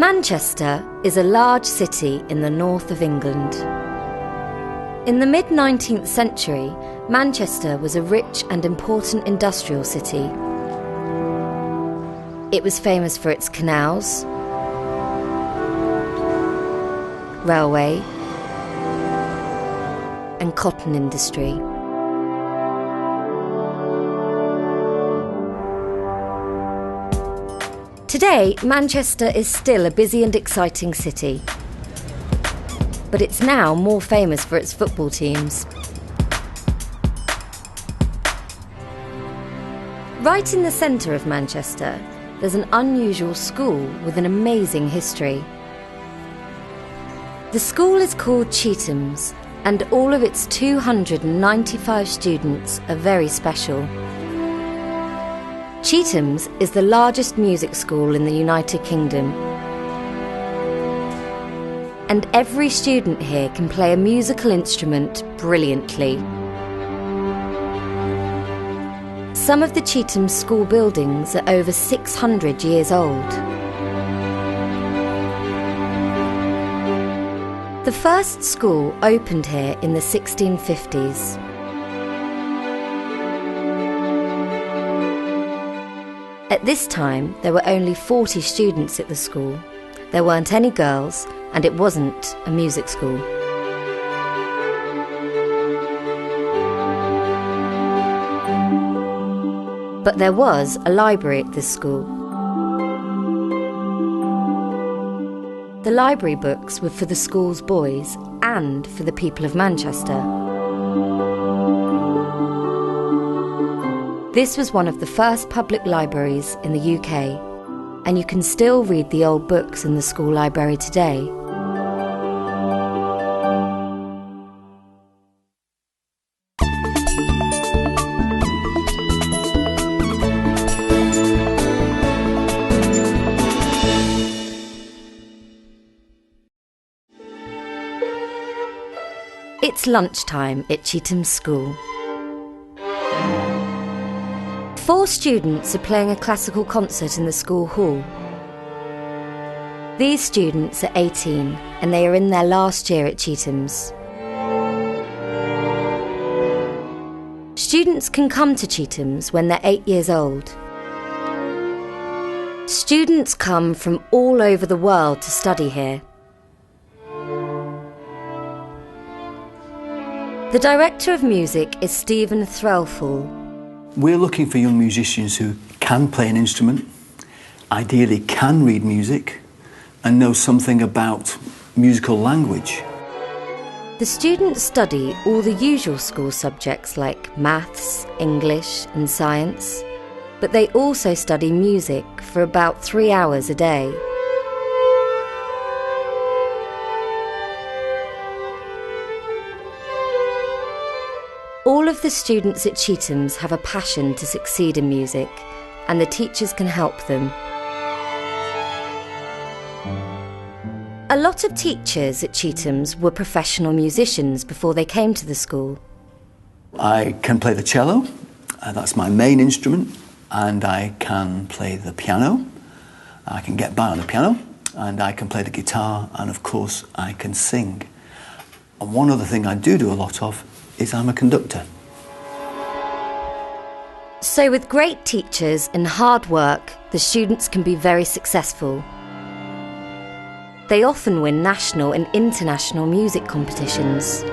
Manchester is a large city in the north of England. In the mid-19th century, Manchester was a rich and important industrial city. It was famous for its canals, railway, and cotton industry. Today, Manchester is still a busy and exciting city, but it's now more famous for its football teams. Right in the centre of Manchester, there's an unusual school with an amazing history. The school is called Chetham's, and all of its 295 students are very special. Chetham's is the largest music school in the United Kingdom. And every student here can play a musical instrument brilliantly. Some of the Chetham's school buildings are over 600 years old. The first school opened here in the 1650s. At this time, there were only 40 students at the school. There weren't any girls, and it wasn't a music school. But there was a library at this school. The library books were for the school's boys and for the people of Manchester. This was one of the first public libraries in the UK, and you can still read the old books in the school library today. It's lunchtime at Chetham's school. 4 students are playing a classical concert in the school hall. These students are 18 and they are in their last year at Chetham's. Students can come to Chetham's when they're 8 years old. Students come from all over the world to study here. The director of music is Stephen Threlfall. We're looking for young musicians who can play an instrument, ideally can read music, and know something about musical language. The students study all the usual school subjects like maths, English and science, but they also study music for about 3 hours a day. All of the students at Chetham's have a passion to succeed in music, and the teachers can help them. A lot of teachers at Chetham's were professional musicians before they came to the school. I can play the cello, that's my main instrument, and I can play the piano. I can get by on the piano, and I can play the guitar, and of course I can sing. And one other thing I do a lot of is I'm a conductor. So with great teachers and hard work, the students can be very successful. They often win national and international music competitions.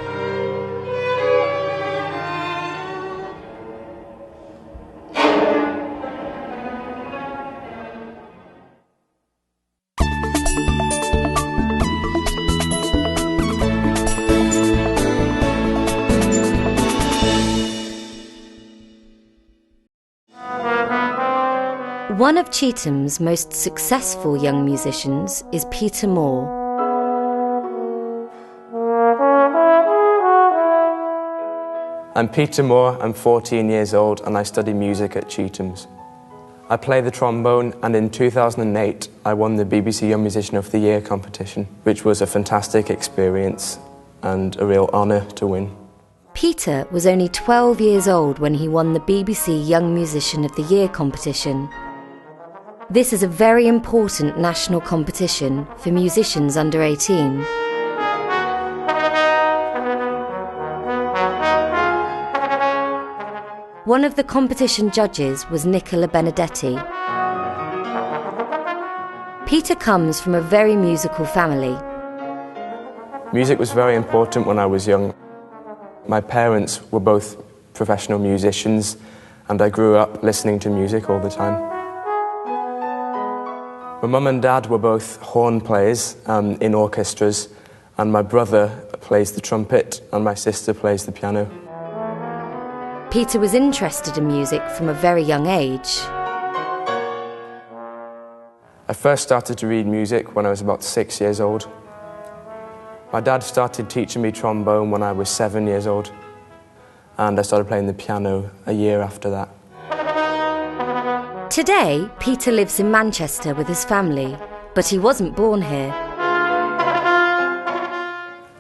One of Chetham's most successful young musicians is Peter Moore. I'm Peter Moore, I'm 14 years old and I study music at Chetham's. I play the trombone and in 2008 I won the BBC Young Musician of the Year competition, which was a fantastic experience and a real honour to win. Peter was only 12 years old when he won the BBC Young Musician of the Year competition. This is a very important national competition for musicians under 18. One of the competition judges was Nicola Benedetti. Peter comes from a very musical family. Music was very important when I was young. My parents were both professional musicians, and I grew up listening to music all the time. My mum and dad were both horn players in orchestras, and my brother plays the trumpet and my sister plays the piano. Peter was interested in music from a very young age. I first started to read music when I was about 6 years old. My dad started teaching me trombone when I was 7 years old, and I started playing the piano a year after that. Today, Peter lives in Manchester with his family, but he wasn't born here.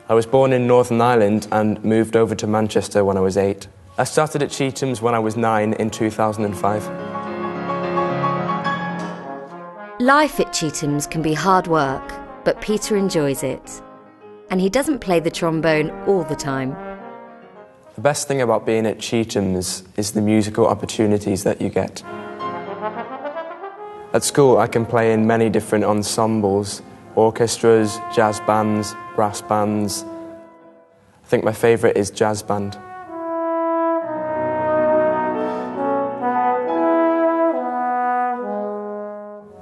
I was born in Northern Ireland and moved over to Manchester when I was 8. I started at Cheetham's when I was 9 in 2005. Life at Cheetham's can be hard work, but Peter enjoys it. And he doesn't play the trombone all the time. The best thing about being at Cheetham's is the musical opportunities that you get. At school, I can play in many different ensembles, orchestras, jazz bands, brass bands. I think my favourite is jazz band.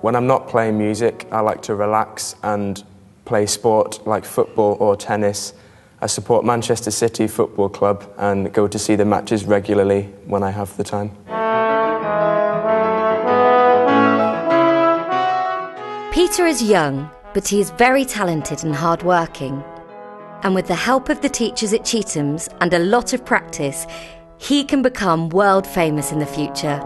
When I'm not playing music, I like to relax and play sport like football or tennis. I support Manchester City Football Club and go to see the matches regularly when I have the time. Peter is young, but he is very talented and hard-working. And with the help of the teachers at Cheetham's and a lot of practice, he can become world famous in the future.